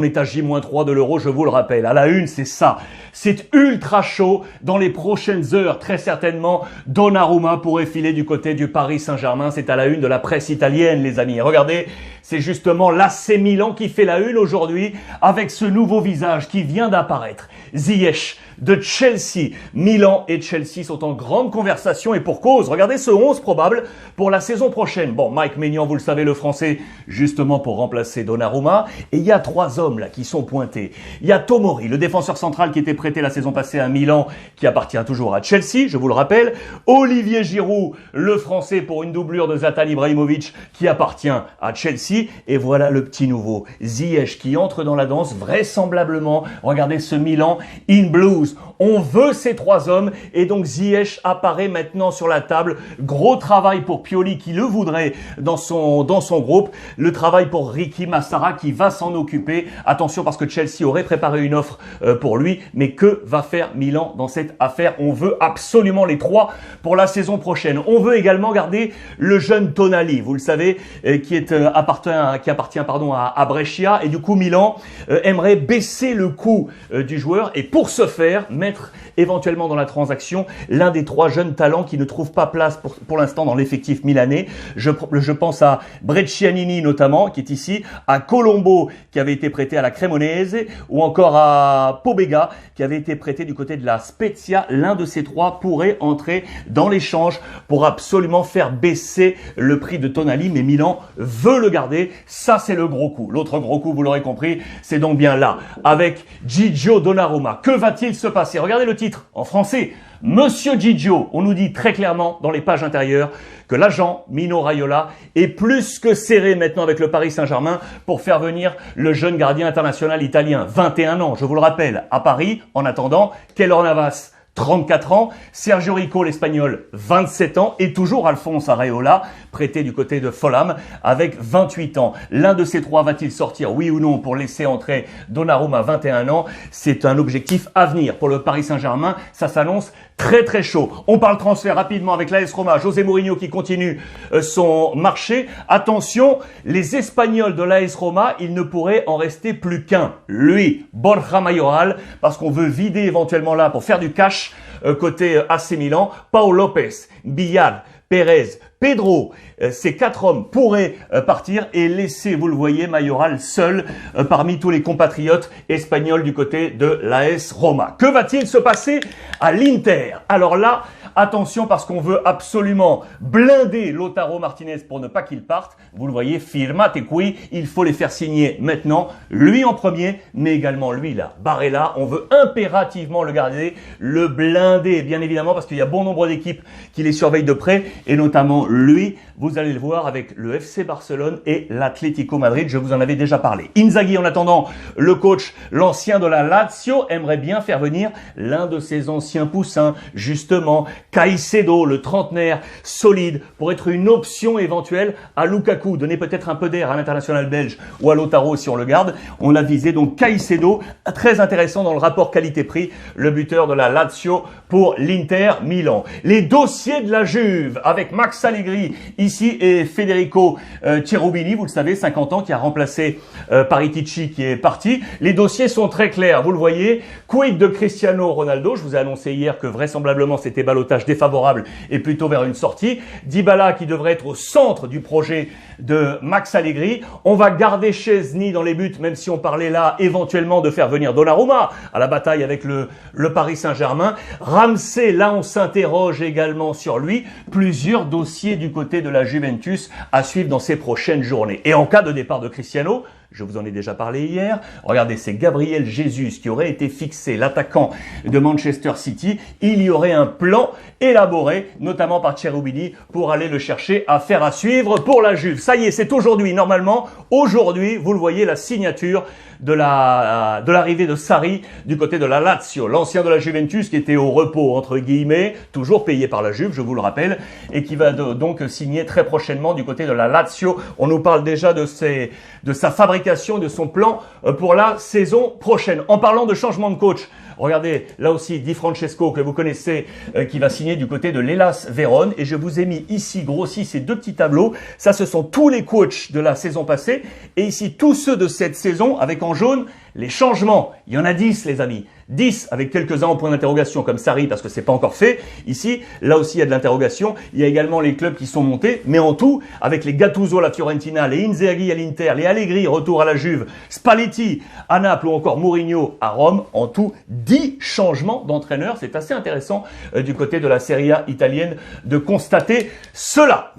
On est à J-3 de l'euro, je vous le rappelle. À la une, c'est ça. C'est ultra chaud. Dans les prochaines heures, très certainement, Donnarumma pourrait filer du côté du Paris Saint-Germain. C'est à la une de la presse italienne, les amis. Regardez, c'est justement l'AC Milan qui fait la une aujourd'hui avec ce nouveau visage qui vient d'apparaître. Ziyech de Chelsea. Milan et Chelsea sont en grande conversation et pour cause. Regardez ce 11 probable pour la saison prochaine. Bon, Mike Maignan, vous le savez, le français, justement pour remplacer Donnarumma. Et il y a 3 hommes là qui sont pointés. Il y a Tomori, le défenseur central qui était prêté la saison passée à Milan, qui appartient toujours à Chelsea, je vous le rappelle. Olivier Giroud, le français pour une doublure de Zlatan Ibrahimovic, qui appartient à Chelsea. Et voilà le petit nouveau, Ziyech, qui entre dans la danse vraisemblablement. Regardez ce Milan in blues. On veut ces 3 hommes et donc Ziyech apparaît maintenant sur la table. Gros travail pour Pioli qui le voudrait dans son groupe. Le travail pour Ricky Massara qui va s'en occuper. Attention parce que Chelsea aurait préparé une offre pour lui. Mais que va faire Milan dans cette affaire? On veut absolument les 3 pour la saison prochaine. On veut également garder le jeune Tonali, vous le savez, qui appartient à Brescia. Et du coup, Milan aimerait baisser le coût du joueur. Et pour ce faire, mettre éventuellement dans la transaction l'un des 3 jeunes talents qui ne trouvent pas place pour l'instant dans l'effectif milanais. Je pense à Brescianini notamment, qui est ici, à Colombo, qui avait été prêté à la Cremonese, ou encore à Pobega, qui avait été prêté du côté de la Spezia. L'un de ces 3 pourrait entrer dans l'échange pour absolument faire baisser le prix de Tonali, mais Milan veut le garder. Ça, c'est le gros coup. L'autre gros coup, vous l'aurez compris, c'est donc bien là, avec Gigio Donnarumma. Que va-t-il se passer? Regardez le titre en français. Monsieur Gigio, on nous dit très clairement dans les pages intérieures que l'agent Mino Raiola est plus que serré maintenant avec le Paris Saint-Germain pour faire venir le jeune gardien international italien. 21 ans, je vous le rappelle, à Paris. En attendant, Keylor Navas, 34 ans, Sergio Rico, l'Espagnol, 27 ans, et toujours Alphonse Areola, prêté du côté de Fulham, avec 28 ans. L'un de ces 3 va-t-il sortir, oui ou non, pour laisser entrer Donnarumma, 21 ans? C'est un objectif à venir pour le Paris Saint-Germain. Ça s'annonce très très chaud. On parle transfert rapidement avec l'AS Roma. José Mourinho qui continue son marché. Attention, les Espagnols de l'AS Roma, il ne pourrait en rester plus qu'un. Lui, Borja Mayoral, parce qu'on veut vider éventuellement là pour faire du cash côté AC Milan. Pau Lopez, Billard, Pérez, Pedro, ces 4 hommes pourraient partir et laisser, vous le voyez, Mayoral seul parmi tous les compatriotes espagnols du côté de l'AS Roma. Que va-t-il se passer à l'Inter? Alors là, attention parce qu'on veut absolument blinder Lautaro Martinez pour ne pas qu'il parte. Vous le voyez, firmate qui, il faut les faire signer maintenant. Lui en premier, mais également lui là, Barella. On veut impérativement le garder, le blinder, bien évidemment, parce qu'il y a bon nombre d'équipes qui les surveillent de près, et notamment lui, vous allez le voir avec le FC Barcelone et l'Atlético Madrid, je vous en avais déjà parlé. Inzaghi, en attendant, le coach, l'ancien de la Lazio, aimerait bien faire venir l'un de ses anciens poussins, justement, Caicedo, le trentenaire, solide, pour être une option éventuelle à Lukaku, donner peut-être un peu d'air à l'international belge ou à Lautaro si on le garde. On l'a visé, donc Caicedo, très intéressant dans le rapport qualité-prix, le buteur de la Lazio pour l'Inter Milan. Les dossiers de la Juve avec Max Allegri ici et Federico Cherubini, vous le savez, 50 ans, qui a remplacé Paratici qui est parti. Les dossiers sont très clairs, vous le voyez. Quid de Cristiano Ronaldo? Je vous ai annoncé hier que vraisemblablement c'était ballottage défavorable et plutôt vers une sortie. Dybala qui devrait être au centre du projet de Max Allegri. On va garder Chesney dans les buts, même si on parlait là éventuellement de faire venir Donnarumma à la bataille avec le Paris Saint-Germain. Ramsey, là on s'interroge également sur lui. Plusieurs dossiers du côté de la Juventus à suivre dans ces prochaines journées. Et en cas de départ de Cristiano, je vous en ai déjà parlé hier. Regardez, c'est Gabriel Jesus qui aurait été fixé, l'attaquant de Manchester City. Il y aurait un plan élaboré, notamment par Cherubini, pour aller le chercher. Affaire à suivre pour la Juve. Ça y est, c'est aujourd'hui, normalement. Aujourd'hui, vous le voyez, la signature de l'arrivée de Sarri du côté de la Lazio, l'ancien de la Juventus qui était au repos, entre guillemets, toujours payé par la Juve, je vous le rappelle, et qui va donc signer très prochainement du côté de la Lazio. On nous parle déjà de sa fabrication, de son plan pour la saison prochaine. En parlant de changement de coach, Regardez, là aussi, Di Francesco, que vous connaissez, qui va signer du côté de l'Hellas Vérone. Et je vous ai mis ici, grossi, ces deux petits tableaux. Ça, ce sont tous les coachs de la saison passée. Et ici, tous ceux de cette saison, avec en jaune, les changements. Il y en a 10, les amis. 10 avec quelques-uns en point d'interrogation comme Sarri parce que c'est pas encore fait. Ici, là aussi, il y a de l'interrogation. Il y a également les clubs qui sont montés. Mais en tout, avec les Gattuso à la Fiorentina, les Inzaghi à l'Inter, les Allegri, retour à la Juve, Spalletti à Naples ou encore Mourinho à Rome. En tout, 10 changements d'entraîneurs. C'est assez intéressant du côté de la Serie A italienne de constater cela.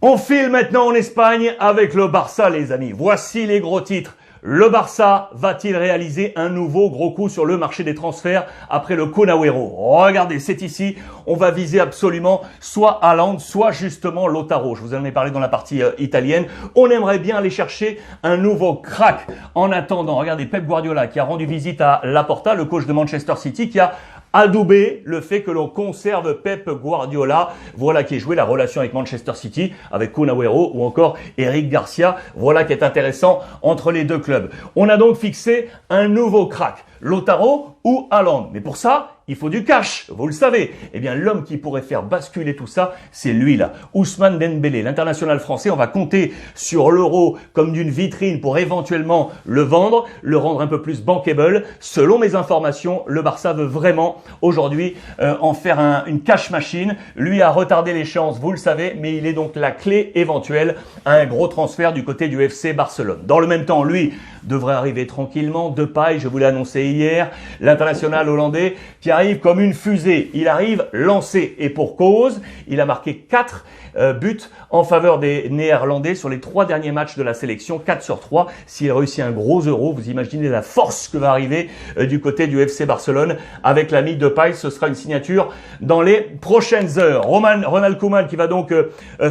On file maintenant en Espagne avec le Barça, les amis. Voici les gros titres. Le Barça va-t-il réaliser un nouveau gros coup sur le marché des transferts après le Kun Agüero? Regardez, c'est ici. On va viser absolument soit Haaland, soit justement Lautaro. Je vous en ai parlé dans la partie italienne. On aimerait bien aller chercher un nouveau crack. En attendant, regardez Pep Guardiola qui a rendu visite à Laporta, le coach de Manchester City, qui a adoubé le fait que l'on conserve Pep Guardiola, voilà qui est joué la relation avec Manchester City, avec Kun Agüero ou encore Eric Garcia, voilà qui est intéressant entre les deux clubs. On a donc fixé un nouveau crack, Lautaro ou Haaland. Mais pour ça, il faut du cash, vous le savez. Eh bien, l'homme qui pourrait faire basculer tout ça, c'est lui là, Ousmane Dembélé, l'international français. On va compter sur l'euro comme d'une vitrine pour éventuellement le vendre, le rendre un peu plus bankable. Selon mes informations, le Barça veut vraiment aujourd'hui en faire une cash machine. Lui a retardé l'échéance, vous le savez, mais il est donc la clé éventuelle à un gros transfert du côté du FC Barcelone. Dans le même temps, lui devrait arriver tranquillement. Depay, je vous l'ai annoncé hier, l'international hollandais qui arrive comme une fusée. Il arrive lancé et pour cause. Il a marqué 4 buts en faveur des Néerlandais sur les 3 derniers matchs de la sélection, 4 sur 3. S'il réussit un gros euro, vous imaginez la force que va arriver du côté du FC Barcelone avec l'ami Depay. Ce sera une signature dans les prochaines heures. Ronald Koeman qui va donc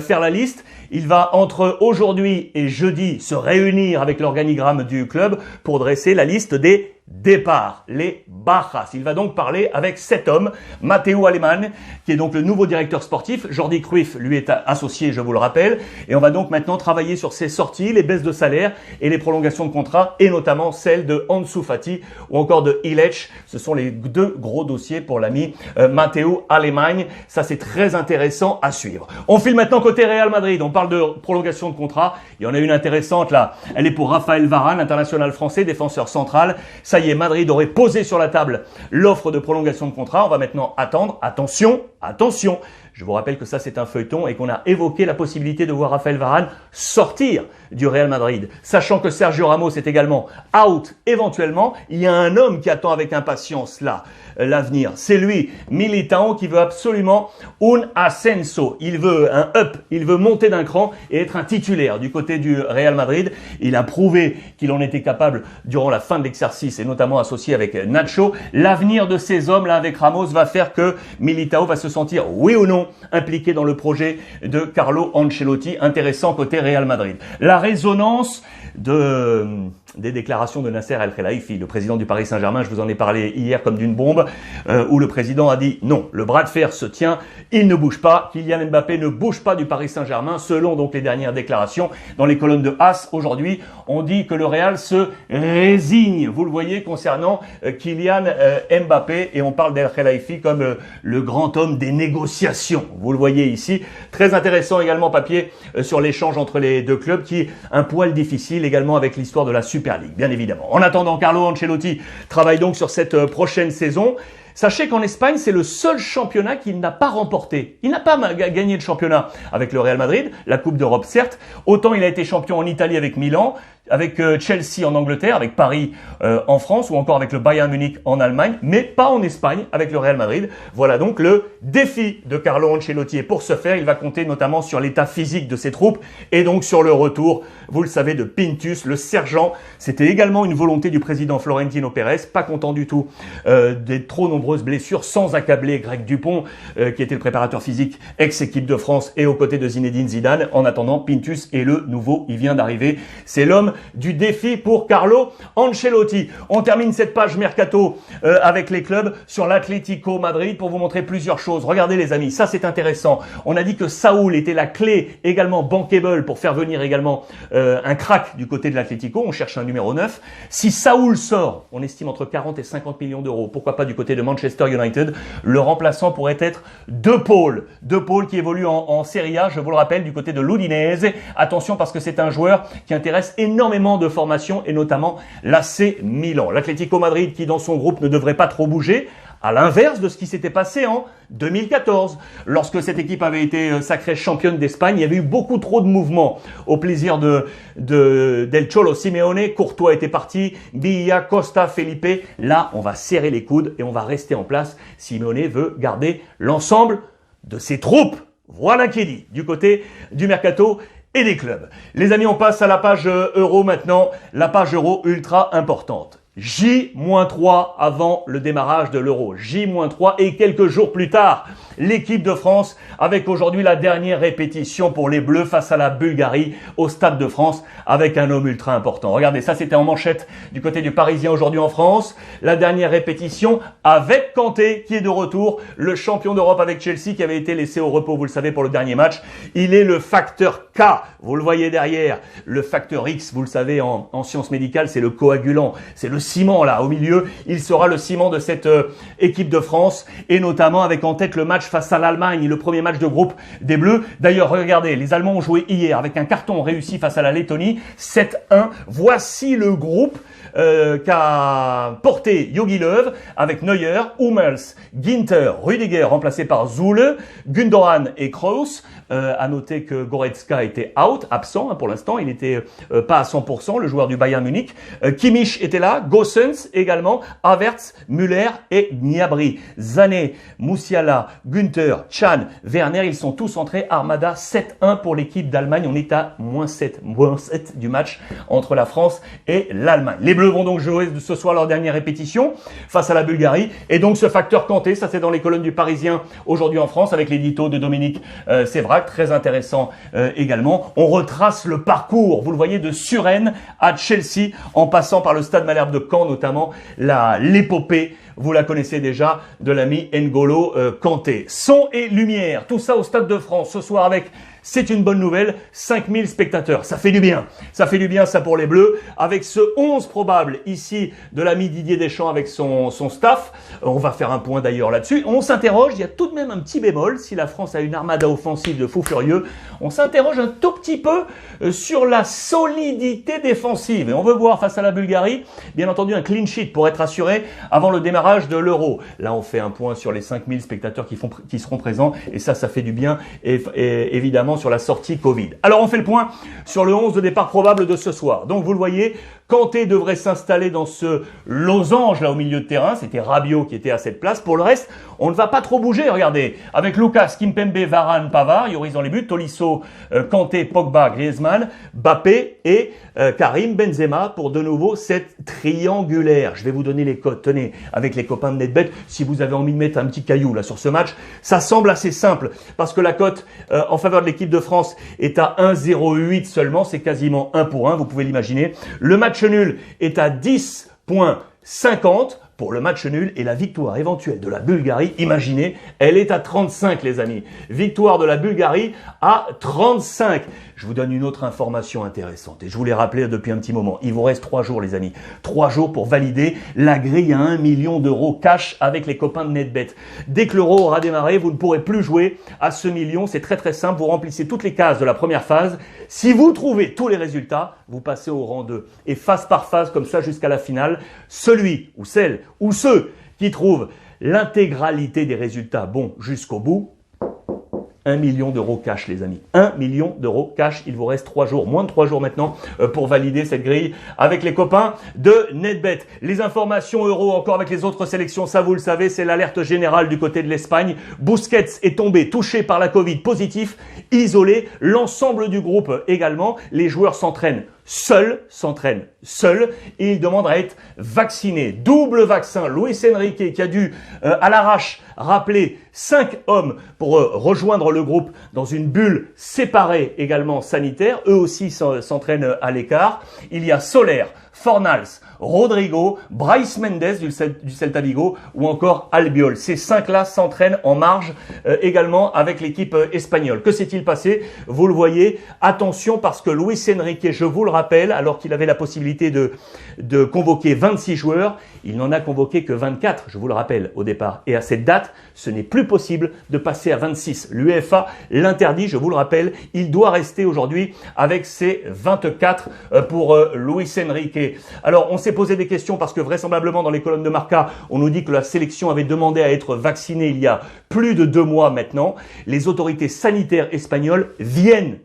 faire la liste. Il va entre aujourd'hui et jeudi se réunir avec l'organigramme du club pour dresser la liste des départs, les bajas. Il va donc parler avec 7 hommes. Matteo Alemann, qui est donc le nouveau directeur sportif. Jordi Cruyff, lui, est associé, je vous le rappelle. Et on va donc maintenant travailler sur ses sorties, les baisses de salaire et les prolongations de contrat, et notamment celles de Ansu Fati ou encore de Illich. Ce sont les 2 gros dossiers pour l'ami Matteo Alemann. Ça, c'est très intéressant à suivre. On file maintenant côté Real Madrid. On parle de prolongation de contrat. Il y en a une intéressante là. Elle est pour Raphaël Varane, international français, défenseur central. Ça y est, Madrid aurait posé sur la table l'offre de prolongation de contrat. On va maintenant attendre. Attention, attention. Je vous rappelle que ça, c'est un feuilleton et qu'on a évoqué la possibilité de voir Raphaël Varane sortir du Real Madrid. Sachant que Sergio Ramos est également out éventuellement, il y a un homme qui attend avec impatience là l'avenir. C'est lui, Militao, qui veut absolument un ascenso. Il veut un up, il veut monter d'un cran et être un titulaire du côté du Real Madrid. Il a prouvé qu'il en était capable durant la fin de l'exercice et notamment associé avec Nacho. L'avenir de ces hommes là avec Ramos va faire que Militao va se sentir, oui ou non, impliqué dans le projet de Carlo Ancelotti. Intéressant côté Real Madrid. La résonance des déclarations de Nasser El-Khelaifi, le président du Paris Saint-Germain, je vous en ai parlé hier comme d'une bombe, où le président a dit non, le bras de fer se tient, il ne bouge pas, Kylian Mbappé ne bouge pas du Paris Saint-Germain, selon donc les dernières déclarations. Dans les colonnes de AS, aujourd'hui, on dit que le Real se résigne, vous le voyez, concernant Kylian Mbappé, et on parle d'El-Khelaifi comme le grand homme des négociations, vous le voyez ici. Très intéressant également, papier sur l'échange entre les deux clubs, qui est un poil difficile également avec l'histoire de la Super League, bien évidemment. En attendant, Carlo Ancelotti travaille donc sur cette prochaine saison. Sachez qu'en Espagne, c'est le seul championnat qu'il n'a pas remporté. Il n'a pas gagné le championnat avec le Real Madrid, la Coupe d'Europe certes. Autant il a été champion en Italie avec Milan, avec Chelsea en Angleterre, avec Paris en France ou encore avec le Bayern Munich en Allemagne, mais pas en Espagne avec le Real Madrid. Voilà donc le défi de Carlo Ancelotti. Et pour ce faire, il va compter notamment sur l'état physique de ses troupes et donc sur le retour, vous le savez, de Pintus, le sergent. C'était également une volonté du président Florentino Pérez, pas content du tout d'être trop nombreux nombreuses blessures sans accabler Greg Dupont, qui était le préparateur physique ex-équipe de France et aux côtés de Zinedine Zidane. En attendant, Pintus est le nouveau, il vient d'arriver. C'est l'homme du défi pour Carlo Ancelotti. On termine cette page mercato avec les clubs sur l'Atlético Madrid pour vous montrer plusieurs choses. Regardez les amis, ça c'est intéressant. On a dit que Saúl était la clé également bankable pour faire venir également un crack du côté de l'Atlético. On cherche un numéro 9. Si Saúl sort, on estime entre 40 et 50 millions d'euros. Pourquoi pas du côté de Manchester United. Le remplaçant pourrait être De Paul. De Paul qui évolue en Serie A, je vous le rappelle, du côté de l'Udinese. Attention parce que c'est un joueur qui intéresse énormément de formations et notamment l'AC Milan. L'Atlético Madrid qui dans son groupe ne devrait pas trop bouger. À l'inverse de ce qui s'était passé en 2014, lorsque cette équipe avait été sacrée championne d'Espagne, il y avait eu beaucoup trop de mouvements. Au plaisir del Cholo Simeone, Courtois était parti, Villa, Costa, Felipe. Là, on va serrer les coudes et on va rester en place. Simeone veut garder l'ensemble de ses troupes. Voilà qui est dit du côté du mercato et des clubs. Les amis, on passe à la page euro maintenant, la page euro ultra importante. J-3 avant le démarrage de l'Euro. J-3 et quelques jours plus tard, l'équipe de France avec aujourd'hui la dernière répétition pour les Bleus face à la Bulgarie au Stade de France avec un homme ultra important. Regardez, ça c'était en manchette du côté du Parisien aujourd'hui en France. La dernière répétition avec Kanté qui est de retour, le champion d'Europe avec Chelsea qui avait été laissé au repos, vous le savez, pour le dernier match. Il est le facteur K, vous le voyez derrière. Le facteur X, vous le savez, en sciences médicales, c'est le coagulant, c'est le ciment là au milieu. Il sera le ciment de cette équipe de France et notamment avec en tête le match face à l'Allemagne, le premier match de groupe des Bleus. D'ailleurs, regardez, les Allemands ont joué hier avec un carton réussi face à la Lettonie, 7-1. Voici le groupe qu'a porté Jogi Löw avec Neuer, Hummels, Ginter, Rüdiger remplacé par Süle, Gundogan et Kroos. À noter que Goretzka était out, absent pour l'instant, il n'était pas à 100%, le joueur du Bayern Munich. Kimmich était là, Gosens également, Havertz, Müller et Gnabry. Sané, Musiala, Günther, Can, Werner, ils sont tous entrés. Armada 7-1 pour l'équipe d'Allemagne. On est à -7 du match entre la France et l'Allemagne. Les Bleus vont donc jouer ce soir leur dernière répétition face à la Bulgarie. Et donc ce facteur Kanté, ça c'est dans les colonnes du Parisien aujourd'hui en France avec l'édito de Dominique Sévrac, très intéressant également. On retrace le parcours, vous le voyez, de Suresnes à Chelsea en passant par le stade Malherbe de Caen, notamment l'épopée, vous la connaissez déjà, de l'ami N'Golo Kanté. Son et lumière, tout ça au Stade de France ce soir avec... C'est une bonne nouvelle, 5000 spectateurs, ça fait du bien. Ça fait du bien ça pour les Bleus. Avec ce 11 probable ici de l'ami Didier Deschamps avec son staff, on va faire un point d'ailleurs là-dessus. On s'interroge, il y a tout de même un petit bémol, si la France a une armada offensive de fous furieux, on s'interroge un tout petit peu sur la solidité défensive. Et on veut voir face à la Bulgarie, bien entendu un clean sheet pour être assuré avant le démarrage de l'Euro. Là on fait un point sur les 5000 spectateurs qui seront présents et ça fait du bien et évidemment sur la sortie Covid. Alors on fait le point sur le 11 de départ probable de ce soir. Donc vous le voyez, Kanté devrait s'installer dans ce losange là au milieu de terrain. C'était Rabiot qui était à cette place. Pour le reste, on ne va pas trop bouger. Regardez, avec Lucas, Kimpembe, Varane, Pavard, Lloris dans les buts, Tolisso, Kanté, Pogba, Griezmann, Mbappé et Karim Benzema pour de nouveau cette triangulaire. Je vais vous donner les codes. Tenez, avec les copains de NetBet, si vous avez envie de mettre un petit caillou là sur ce match, ça semble assez simple parce que la cote en faveur de l'équipe de France est à 1,08 seulement. C'est quasiment 1 pour 1, vous pouvez l'imaginer. Le match nul est à 10,50 pour le match nul et la victoire éventuelle de la Bulgarie, imaginez, elle est à 35 les amis. Victoire de la Bulgarie à 35. Je vous donne une autre information intéressante et je vous l'ai rappelé depuis un petit moment. Il vous reste 3 jours les amis. 3 jours pour valider la grille à 1 million d'euros cash avec les copains de NetBet. Dès que l'euro aura démarré, vous ne pourrez plus jouer à ce million. C'est très très simple. Vous remplissez toutes les cases de la première phase. Si vous trouvez tous les résultats, vous passez au rang 2. Et phase par phase comme ça jusqu'à la finale, celui ou celle ou ceux qui trouvent l'intégralité des résultats bons jusqu'au bout, 1 million d'euros cash les amis. 1 million d'euros cash. Il vous reste 3 jours, moins de 3 jours maintenant pour valider cette grille avec les copains de NetBet. Les informations euros encore avec les autres sélections, ça vous le savez, c'est l'alerte générale du côté de l'Espagne. Busquets est tombé, touché par la Covid, positif, isolé. L'ensemble du groupe également. Les joueurs s'entraînent seul, s'entraîne seul et il demande à être vacciné. Double vaccin. Luis Enrique qui a dû à l'arrache rappeler 5 hommes pour rejoindre le groupe dans une bulle séparée également sanitaire. Eux aussi s'entraînent à l'écart. Il y a Soler, Fornals, Rodrigo, Brais Mendes du Celta Vigo ou encore Albiol. Ces 5-là s'entraînent en marge également avec l'équipe espagnole. Que s'est-il passé? Vous le voyez, attention parce que Luis Enrique, je vous le rappelle, alors qu'il avait la possibilité de convoquer 26 joueurs, il n'en a convoqué que 24, je vous le rappelle, au départ. Et à cette date, ce n'est plus possible de passer à 26. L'UEFA l'interdit, je vous le rappelle, il doit rester aujourd'hui avec ses 24 pour Luis Enrique. Alors, on s'est posé des questions parce que vraisemblablement dans les colonnes de Marca, on nous dit que la sélection avait demandé à être vaccinée il y a plus de 2 mois maintenant. Les autorités sanitaires espagnoles viennent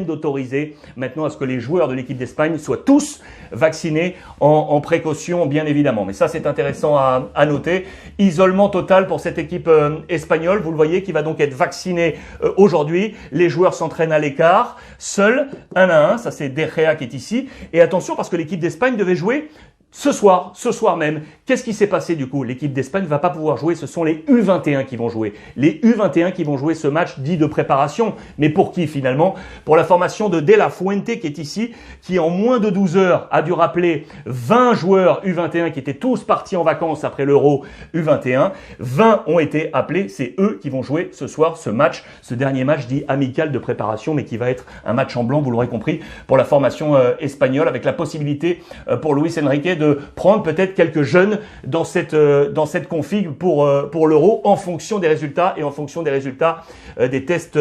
d'autoriser maintenant à ce que les joueurs de l'équipe d'Espagne soient tous vaccinés en précaution, bien évidemment. Mais ça, c'est intéressant à noter. Isolement total pour cette équipe espagnole. Vous le voyez, qui va donc être vaccinée aujourd'hui. Les joueurs s'entraînent à l'écart, seuls, 1 à 1. Ça, c'est De Gea qui est ici. Et attention, parce que l'équipe d'Espagne devait jouer ce soir même. Qu'est-ce qui s'est passé du coup? L'équipe d'Espagne ne va pas pouvoir jouer, ce sont les U21 qui vont jouer. Les U21 qui vont jouer ce match dit de préparation. Mais pour qui finalement? Pour la formation de De La Fuente qui est ici, qui en moins de 12 heures a dû rappeler 20 joueurs U21 qui étaient tous partis en vacances après l'Euro U21. 20 ont été appelés, c'est eux qui vont jouer ce soir ce match, ce dernier match dit amical de préparation, mais qui va être un match en blanc, vous l'aurez compris, pour la formation espagnole, avec la possibilité pour Luis Enrique de prendre peut-être quelques jeunes dans cette config pour l'Euro en fonction des résultats et en fonction des résultats des tests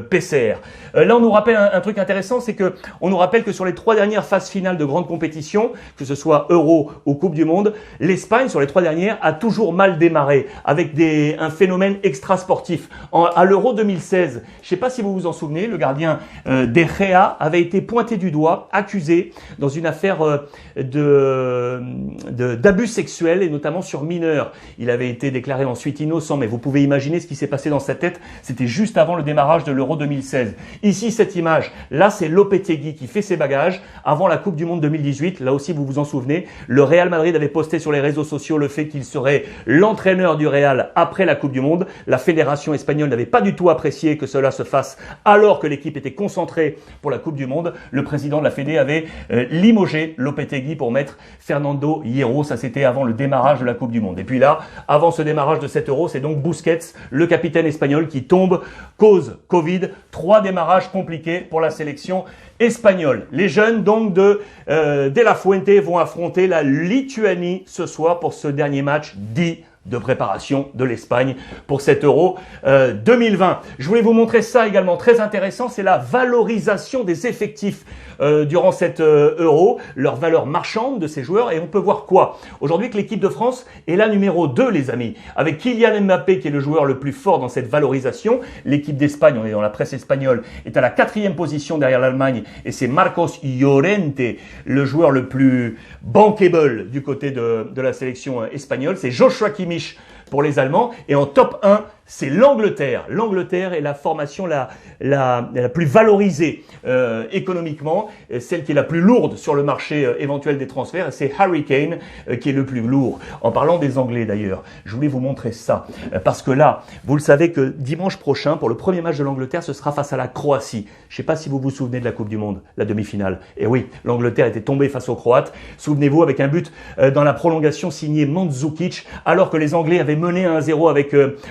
PCR. Là, on nous rappelle un truc intéressant, c'est que on nous rappelle que sur les 3 dernières phases finales de grandes compétitions, que ce soit Euro ou Coupe du Monde, l'Espagne sur les 3 dernières a toujours mal démarré avec un phénomène extra-sportif. À l'Euro 2016, je ne sais pas si vous vous en souvenez, le gardien De Gea avait été pointé du doigt, accusé dans une affaire d'abus sexuels et notamment sur mineurs. Il avait été déclaré ensuite innocent, mais vous pouvez imaginer ce qui s'est passé dans sa tête. C'était juste avant le démarrage de l'Euro 2016. Ici, cette image, là, c'est Lopetegui qui fait ses bagages avant la Coupe du Monde 2018. Là aussi, vous vous en souvenez, le Real Madrid avait posté sur les réseaux sociaux le fait qu'il serait l'entraîneur du Real après la Coupe du Monde. La fédération espagnole n'avait pas du tout apprécié que cela se fasse alors que l'équipe était concentrée pour la Coupe du Monde. Le président de la Fédé avait limogé Lopetegui pour mettre Fernando Hierro. Ça, c'était avant le démarrage de la Coupe du Monde. Et puis là, avant ce démarrage de cet Euro, c'est donc Busquets, le capitaine espagnol, qui tombe, cause Covid. 3 démarrages compliqués pour la sélection espagnole. Les jeunes donc de La Fuente vont affronter la Lituanie ce soir pour ce dernier match dit de préparation de l'Espagne pour cet Euro 2020. Je voulais vous montrer ça également, très intéressant, c'est la valorisation des effectifs durant cet Euro, leur valeur marchande de ces joueurs, et on peut voir quoi? Aujourd'hui que l'équipe de France est la numéro 2, les amis, avec Kylian Mbappé qui est le joueur le plus fort dans cette valorisation. L'équipe d'Espagne, on est dans la presse espagnole, est à la 4e position derrière l'Allemagne, et c'est Marcos Llorente, le joueur le plus bankable du côté de la sélection espagnole. C'est Joshua Kimmich pour les Allemands, et en top 1, c'est l'Angleterre. L'Angleterre est la formation la plus valorisée économiquement, celle qui est la plus lourde sur le marché éventuel des transferts, et c'est Harry Kane qui est le plus lourd. En parlant des Anglais d'ailleurs, je voulais vous montrer ça, parce que là, vous le savez que dimanche prochain, pour le premier match de l'Angleterre, ce sera face à la Croatie. Je ne sais pas si vous vous souvenez de la Coupe du Monde, la demi-finale. Et oui, l'Angleterre était tombée face aux Croates. Souvenez-vous, avec un but dans la prolongation signé Mandzukic, alors que les Anglais avaient mené 1-0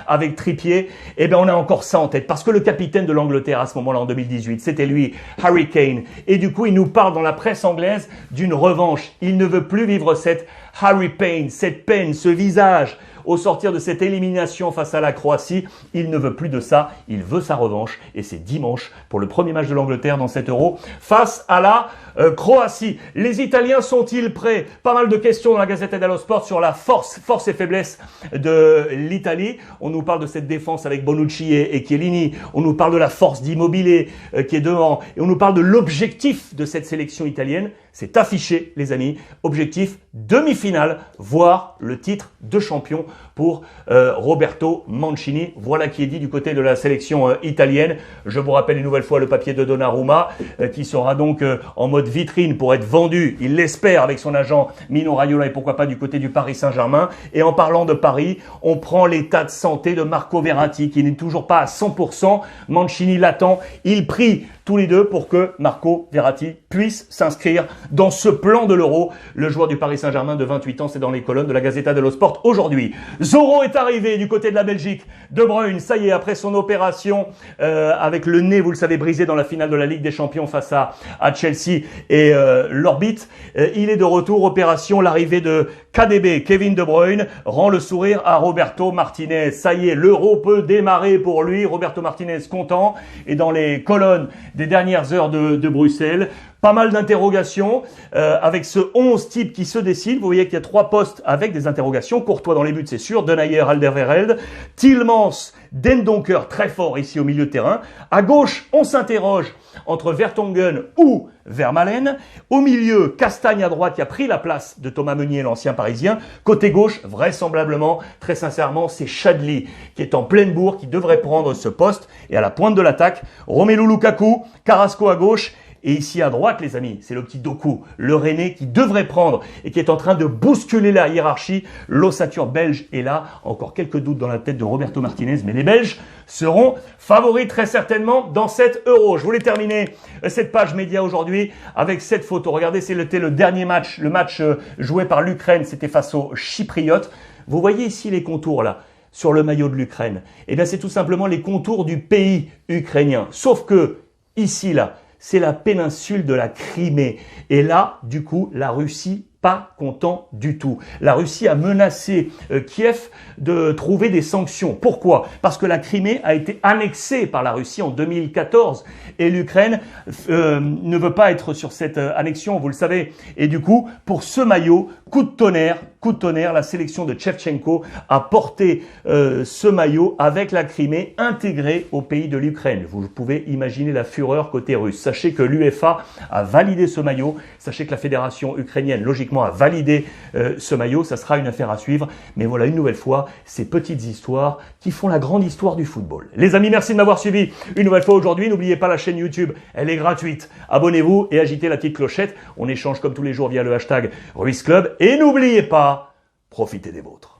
avec Trippier. Eh bien, on a encore ça en tête, parce que le capitaine de l'Angleterre à ce moment-là en 2018, c'était lui, Harry Kane. Et du coup, il nous parle dans la presse anglaise d'une revanche. Il ne veut plus vivre cette Harry Payne, cette peine, ce visage au sortir de cette élimination face à la Croatie. Il ne veut plus de ça, il veut sa revanche, et c'est dimanche pour le premier match de l'Angleterre dans cet Euro face à la Croatie. Les Italiens sont-ils prêts? Pas mal de questions dans la Gazzetta dello Sport sur la force et faiblesse de l'Italie. On nous parle de cette défense avec Bonucci et Chiellini, on nous parle de la force d'Immobilier qui est devant, et on nous parle de l'objectif de cette sélection italienne. C'est affiché, les amis, objectif demi-finale, voire le titre de champion pour Roberto Mancini. Voilà qui est dit du côté de la sélection italienne. Je vous rappelle une nouvelle fois le papier de Donnarumma qui sera donc en mode vitrine pour être vendu, il l'espère, avec son agent Mino Raiola et pourquoi pas du côté du Paris Saint-Germain. Et en parlant de Paris, on prend l'état de santé de Marco Verratti qui n'est toujours pas à 100%. Mancini l'attend. Il prie tous les deux pour que Marco Verratti puisse s'inscrire dans ce plan de l'Euro. Le joueur du Paris Saint-Germain de 28 ans, c'est dans les colonnes de la Gazzetta dello Sport aujourd'hui. Zorro est arrivé du côté de la Belgique. De Bruyne, ça y est, après son opération avec le nez, vous le savez, brisé dans la finale de la Ligue des Champions face à Chelsea et l'orbite, il est de retour. Opération, l'arrivée de KDB, Kevin De Bruyne, rend le sourire à Roberto Martinez. Ça y est, l'Euro peut démarrer pour lui. Roberto Martinez content. Et dans les colonnes des dernières heures de Bruxelles, pas mal d'interrogations avec ce 11 type qui se décide. Vous voyez qu'il y a 3 postes avec des interrogations. Courtois dans les buts, c'est sûr. Denayer, Alderweireld. Tielemans, Dendoncker, très fort ici au milieu de terrain. À gauche, on s'interroge entre Vertonghen ou Vermaelen. Au milieu, Castagne à droite qui a pris la place de Thomas Meunier, l'ancien parisien. Côté gauche, vraisemblablement, très sincèrement, c'est Chadli qui est en pleine bourre, qui devrait prendre ce poste. Et à la pointe de l'attaque, Romelu Lukaku, Carrasco à gauche. Et ici à droite, les amis, c'est le petit Doku, le Rennais qui devrait prendre et qui est en train de bousculer la hiérarchie. L'ossature belge est là. Encore quelques doutes dans la tête de Roberto Martinez, mais les Belges seront favoris très certainement dans cet Euro. Je voulais terminer cette page média aujourd'hui avec cette photo. Regardez, c'était le dernier match, le match joué par l'Ukraine, c'était face aux Chypriotes. Vous voyez ici les contours là sur le maillot de l'Ukraine. Eh bien, c'est tout simplement les contours du pays ukrainien. Sauf que ici là, c'est la péninsule de la Crimée. Et là, du coup, la Russie, pas content du tout. La Russie a menacé Kiev de trouver des sanctions. Pourquoi? Parce que la Crimée a été annexée par la Russie en 2014 et l'Ukraine ne veut pas être sur cette annexion, vous le savez. Et du coup, pour ce maillot, coup de tonnerre, la sélection de Shevchenko a porté ce maillot avec la Crimée intégrée au pays de l'Ukraine. Vous pouvez imaginer la fureur côté russe. Sachez que l'UEFA a validé ce maillot. Sachez que la fédération ukrainienne, logiquement, a validé ce maillot. Ça sera une affaire à suivre. Mais voilà, une nouvelle fois, ces petites histoires qui font la grande histoire du football. Les amis, merci de m'avoir suivi une nouvelle fois aujourd'hui. N'oubliez pas la chaîne YouTube, elle est gratuite. Abonnez-vous et agitez la petite clochette. On échange comme tous les jours via le hashtag RuizClub. Et n'oubliez pas, profitez des vôtres.